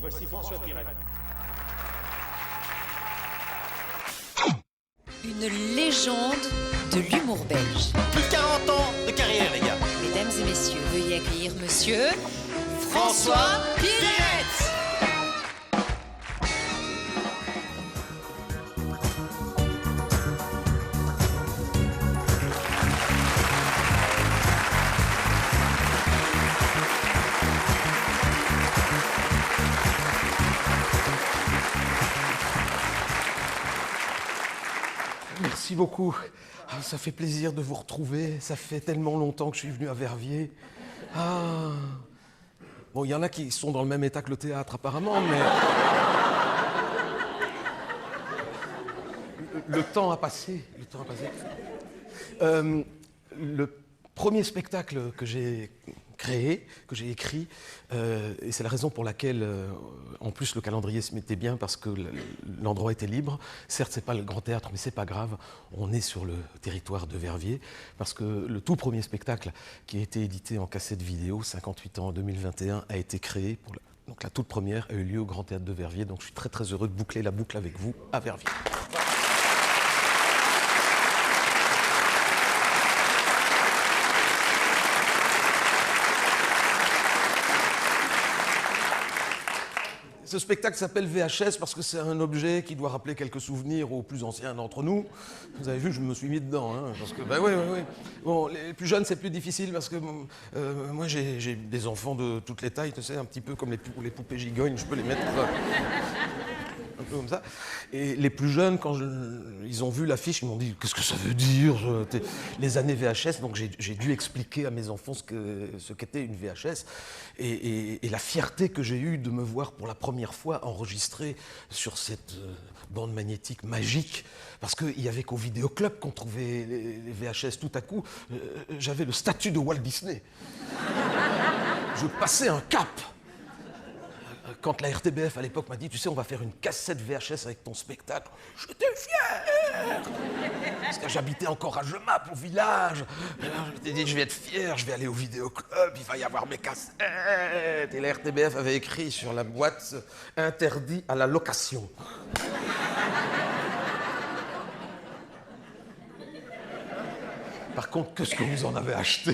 Voici François Pirette. Une légende de l'humour belge. Plus de 40 ans de carrière, les gars. Mesdames et messieurs, veuillez accueillir monsieur François Pirette. Merci beaucoup. Ah, ça fait plaisir de vous retrouver. Ça fait tellement longtemps que je suis venu à Verviers. Ah. Bon, il y en a qui sont dans le même état que le théâtre, apparemment, mais... Le temps a passé. Le temps a passé. Le premier spectacle que j'ai créé, que j'ai écrit, et c'est la raison pour laquelle, en plus, le calendrier se mettait bien parce que l'endroit était libre. Certes, c'est pas le Grand Théâtre, mais c'est pas grave. On est sur le territoire de Verviers parce que le tout premier spectacle qui a été édité en cassette vidéo, 58 ans en 2021, a été créé pour donc la toute première a eu lieu au Grand Théâtre de Verviers. Donc je suis très très heureux de boucler la boucle avec vous à Verviers. Ce spectacle s'appelle VHS parce que c'est un objet qui doit rappeler quelques souvenirs aux plus anciens d'entre nous. Vous avez vu, je me suis mis dedans, hein, parce que, oui. Bon, les plus jeunes, c'est plus difficile parce que moi, j'ai des enfants de toutes les tailles, tu sais, un petit peu comme les poupées gigognes, je peux les mettre un peu comme ça. Et les plus jeunes, quand ils ont vu l'affiche, ils m'ont dit « Qu'est-ce que ça veut dire les années VHS ?» Donc j'ai dû expliquer à mes enfants ce qu'était une VHS. Et la fierté que j'ai eue de me voir pour la première fois enregistré sur cette bande magnétique magique, parce qu'il n'y avait qu'au vidéoclub qu'on trouvait les VHS. Tout à coup, j'avais le statut de Walt Disney. Je passais un cap. Quand la RTBF à l'époque m'a dit « Tu sais, on va faire une cassette VHS avec ton spectacle », j'étais fier. Parce que j'habitais encore à Jemappes, au village. Alors, je m'étais dit « Je vais être fier, je vais aller au vidéoclub, il va y avoir mes cassettes. » Et la RTBF avait écrit sur la boîte « Interdit à la location ». Par contre, qu'est-ce que vous en avez acheté?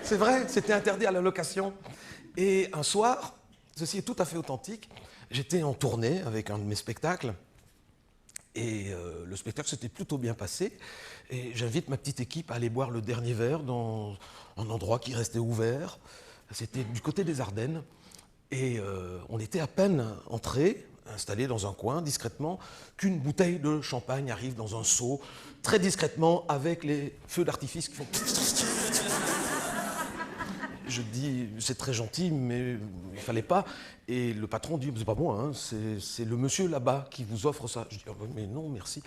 C'est vrai, c'était interdit à la location. Et un soir, ceci est tout à fait authentique, j'étais en tournée avec un de mes spectacles, et le spectacle s'était plutôt bien passé, et j'invite ma petite équipe à aller boire le dernier verre dans un endroit qui restait ouvert. C'était du côté des Ardennes, et on était à peine entrés, installés dans un coin, discrètement, qu'une bouteille de champagne arrive dans un seau, très discrètement, avec les feux d'artifice qui font... Je dis, c'est très gentil, mais il fallait pas. Et le patron dit, c'est pas moi, hein, c'est le monsieur là-bas qui vous offre ça. Je dis, mais non, merci.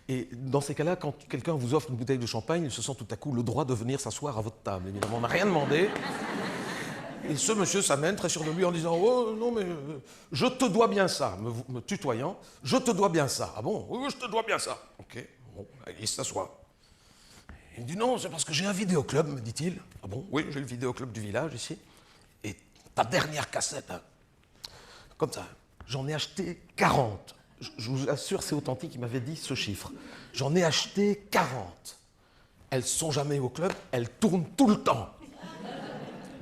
Et dans ces cas-là, quand quelqu'un vous offre une bouteille de champagne, il se sent tout à coup le droit de venir s'asseoir à votre table. Évidemment, on n'a rien demandé. Et ce monsieur s'amène, très sûr de lui, en disant, oh non, mais je te dois bien ça, me tutoyant, je te dois bien ça. Ah bon? Oui, je te dois bien ça. Ok, bon, il s'assoit. Il me dit non, c'est parce que j'ai un vidéoclub, me dit-il. Ah bon? Oui, j'ai le vidéoclub du village ici. Et ta dernière cassette, hein, comme ça, j'en ai acheté 40. Je vous assure, c'est authentique, il m'avait dit ce chiffre. J'en ai acheté 40. Elles sont jamais au club, elles tournent tout le temps.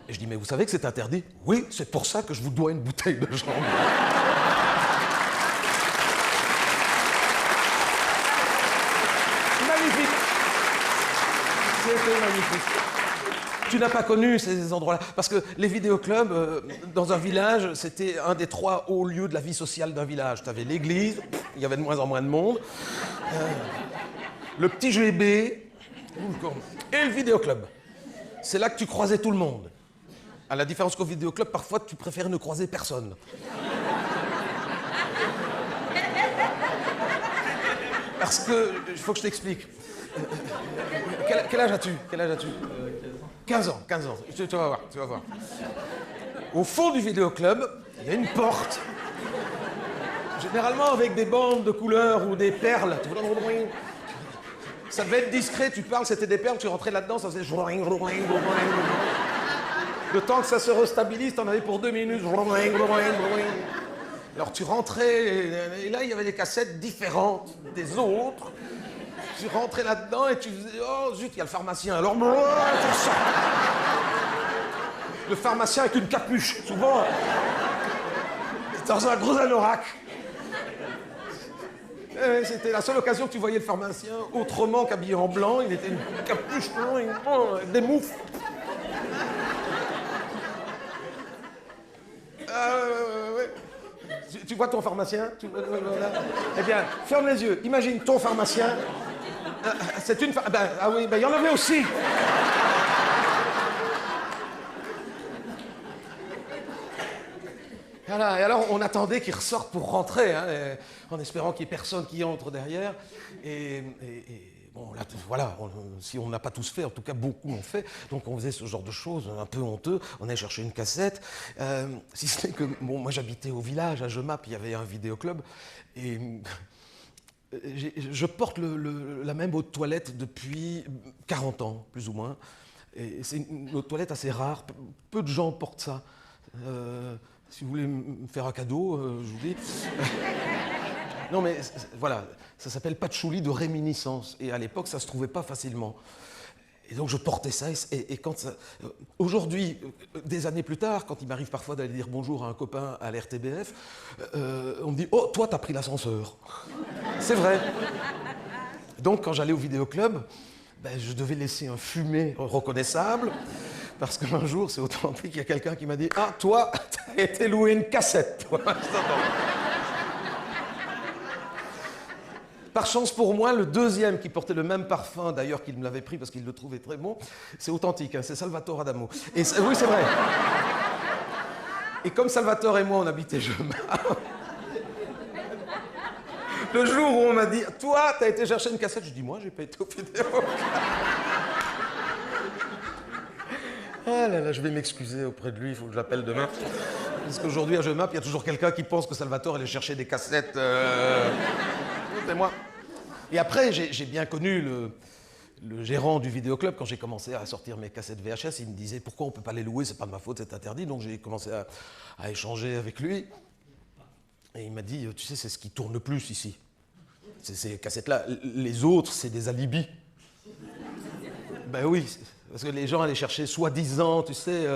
Et je dis, mais vous savez que c'est interdit? Oui, c'est pour ça que je vous dois une bouteille de champagne. Magnifique. C'était magnifique. Tu n'as pas connu ces endroits-là. Parce que les vidéoclubs, dans un village, c'était un des 3 hauts lieux de la vie sociale d'un village. Tu avais l'église, il y avait de moins en moins de monde, le petit GB et le vidéoclub. C'est là que tu croisais tout le monde. À la différence qu'au vidéoclub, parfois, tu préfères ne croiser personne. Parce que, il faut que je t'explique. Quel âge as-tu? 15 ans. Tu vas voir. Au fond du vidéoclub, il y a une porte. Généralement avec des bandes de couleurs ou des perles. Ça devait être discret, tu parles, c'était des perles, tu rentrais là-dedans, ça faisait... Le temps que ça se restabilise, t'en avais pour 2 minutes. Alors tu rentrais, et là il y avait des cassettes différentes des autres. Tu rentrais là-dedans et tu faisais, oh zut, il y a le pharmacien. Alors, tu ressors. Le pharmacien avec une capuche, souvent, dans un gros anorak. C'était la seule occasion que tu voyais le pharmacien autrement qu'habillé en blanc. Il était une capuche avec des moufles. Ouais. Tu vois ton pharmacien voilà. Eh bien, ferme les yeux. Imagine ton pharmacien. C'est une... ah oui, il y en avait aussi. Voilà, et alors on attendait qu'il ressorte pour rentrer, hein, en espérant qu'il n'y ait personne qui entre derrière. Et bon, là, voilà, si on n'a pas tous fait, en tout cas beaucoup ont fait, donc on faisait ce genre de choses un peu honteux. On allait chercher une cassette, si ce n'est que, bon, moi j'habitais au village, à Jemappes, il y avait un vidéoclub, et je porte la même eau de toilette depuis 40 ans, plus ou moins. Et c'est une eau de toilette assez rare, peu de gens portent ça. Si vous voulez me faire un cadeau, je vous dis. Non mais voilà, ça s'appelle patchouli de réminiscence. Et à l'époque, ça se trouvait pas facilement. Et donc je portais ça. Et quand ça... Aujourd'hui, des années plus tard, quand il m'arrive parfois d'aller dire bonjour à un copain à l'RTBF, on me dit « Oh, toi, t'as pris l'ascenseur ». C'est vrai. Donc quand j'allais au vidéoclub, je devais laisser un fumet reconnaissable. Parce qu'un jour, c'est authentique, il y a quelqu'un qui m'a dit « Ah, toi, t'as été loué une cassette. » Par chance pour moi, le deuxième qui portait le même parfum, d'ailleurs qu'il me l'avait pris parce qu'il le trouvait très bon, c'est authentique, hein, c'est Salvatore Adamo. Et oui, c'est vrai. Et comme Salvatore et moi, on habitait Jemappes, le jour où on m'a dit « Toi, t'as été chercher une cassette », je dis « Moi, j'ai pas été au vidéo. » Ah là là, je vais m'excuser auprès de lui, il faut que je l'appelle demain. Parce qu'aujourd'hui, à Jemappes, il y a toujours quelqu'un qui pense que Salvatore allait chercher des cassettes. C'est moi. Et après, j'ai bien connu le gérant du vidéoclub. Quand j'ai commencé à sortir mes cassettes VHS, il me disait « Pourquoi on ne peut pas les louer? C'est pas de ma faute, c'est interdit. » Donc j'ai commencé à échanger avec lui. Et il m'a dit « Tu sais, c'est ce qui tourne le plus ici. Ces cassettes-là. Les autres, c'est des alibis. » Ben oui. Parce que les gens allaient chercher soi-disant, tu sais,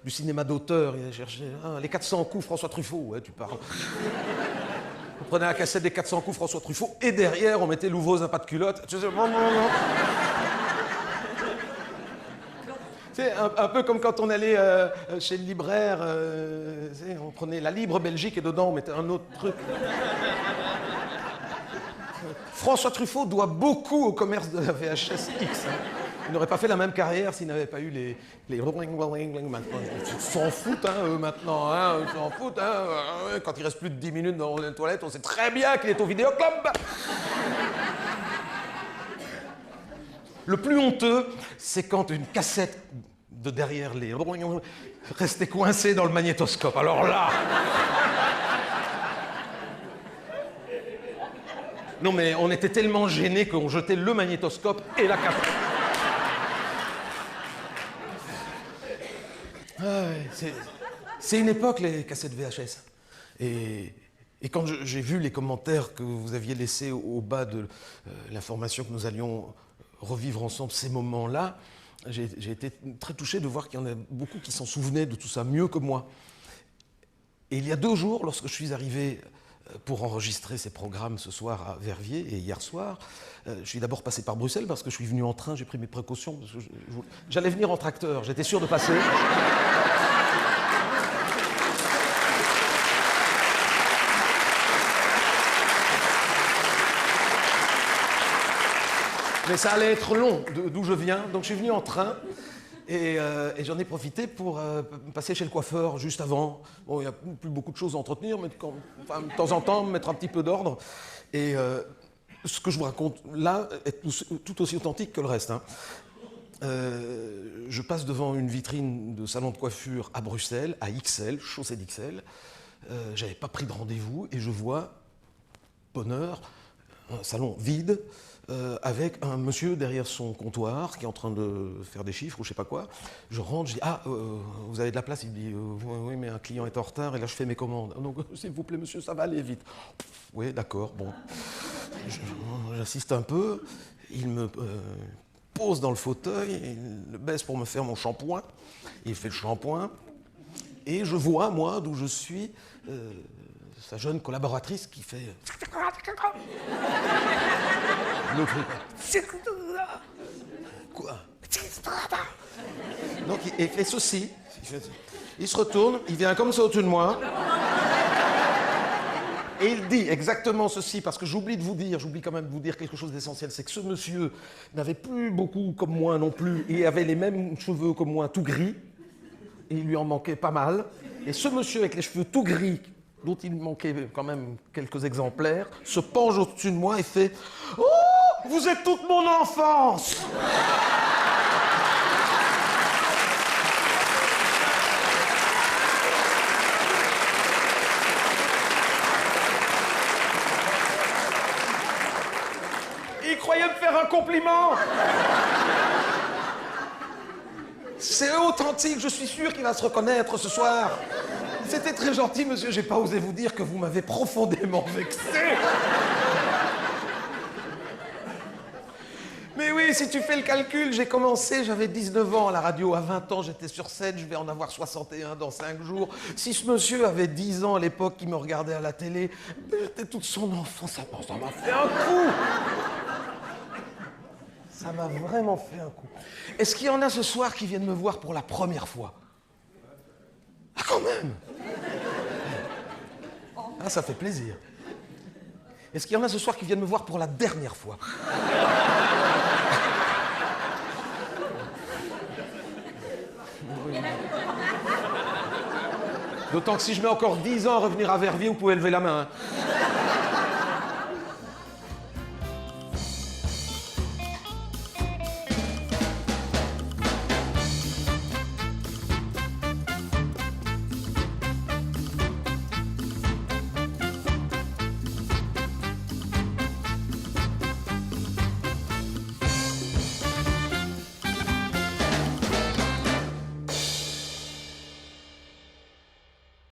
du cinéma d'auteur, ils allaient chercher les 400 coups François Truffaut, ouais, tu parles. On prenait la cassette des 400 coups François Truffaut et derrière, on mettait l'ouvreuse un pas de culotte. Tu sais, non. C'est un peu comme quand on allait chez le libraire, on prenait la Libre Belgique et dedans, on mettait un autre truc. François Truffaut doit beaucoup au commerce de la VHS X. Hein. Il n'aurait pas fait la même carrière s'il n'avait pas eu les maintenant. Ils s'en foutent, hein, eux, maintenant. Hein, ils s'en foutent. Hein, quand il reste plus de 10 minutes dans les toilettes, on sait très bien qu'il est au vidéoclub. Le plus honteux, c'est quand une cassette de derrière les... restait coincée dans le magnétoscope. Alors là... Non, mais on était tellement gênés qu'on jetait le magnétoscope et la cassette. C'est une époque, les cassettes VHS. Et quand j'ai vu les commentaires que vous aviez laissés au bas de l'information que nous allions revivre ensemble ces moments-là, j'ai été très touché de voir qu'il y en a beaucoup qui s'en souvenaient de tout ça mieux que moi. Et il y a 2 jours, lorsque je suis arrivé pour enregistrer ces programmes ce soir à Verviers et hier soir, je suis d'abord passé par Bruxelles parce que je suis venu en train, j'ai pris mes précautions. Parce que j'allais venir en tracteur, j'étais sûr de passer. Mais ça allait être long d'où je viens, donc je suis venu en train et j'en ai profité pour passer chez le coiffeur juste avant. Bon, il n'y a plus beaucoup de choses à entretenir, mais de temps en temps, mettre un petit peu d'ordre. Et ce que je vous raconte là est tout aussi authentique que le reste. Hein. Je passe devant une vitrine de salon de coiffure à Bruxelles, à XL, chaussée d'XL. J'avais pas pris de rendez-vous et je vois, bonheur, un salon vide, avec un monsieur derrière son comptoir qui est en train de faire des chiffres ou je sais pas quoi. Je rentre, je dis ah vous avez de la place? Il me dit oui mais un client est en retard et là je fais mes commandes. Donc s'il vous plaît monsieur, ça va aller vite. Oui d'accord, bon. J'insiste un peu, il me pose dans le fauteuil, il le baisse pour me faire mon shampoing, il fait le shampoing et je vois moi d'où je suis sa jeune collaboratrice qui fait le truc. Quoi? Donc il fait ceci. Il se retourne, il vient comme ça au-dessus de moi. Et il dit exactement ceci, parce que j'oublie quand même de vous dire quelque chose d'essentiel, c'est que ce monsieur n'avait plus beaucoup comme moi non plus, il avait les mêmes cheveux comme moi, tout gris, et il lui en manquait pas mal. Et ce monsieur avec les cheveux tout gris, dont il manquait quand même quelques exemplaires, se penche au-dessus de moi et fait « Oh, vous êtes toute mon enfance !» Il croyait me faire un compliment. C'est authentique, je suis sûr qu'il va se reconnaître ce soir. C'était très gentil, monsieur, j'ai pas osé vous dire que vous m'avez profondément vexé. Mais oui, si tu fais le calcul, j'ai commencé, j'avais 19 ans à la radio, à 20 ans j'étais sur scène, je vais en avoir 61 dans 5 jours. Si ce monsieur avait 10 ans à l'époque, qui me regardait à la télé, j'étais toute son enfance, ça m'a fait un coup. Ça m'a vraiment fait un coup. Est-ce qu'il y en a ce soir qui viennent me voir pour la première fois? Ah, quand même! Ah, ça fait plaisir. Est-ce qu'il y en a ce soir qui viennent me voir pour la dernière fois? Oui. D'autant que si je mets encore 10 ans à revenir à Verviers, vous pouvez lever la main. Hein.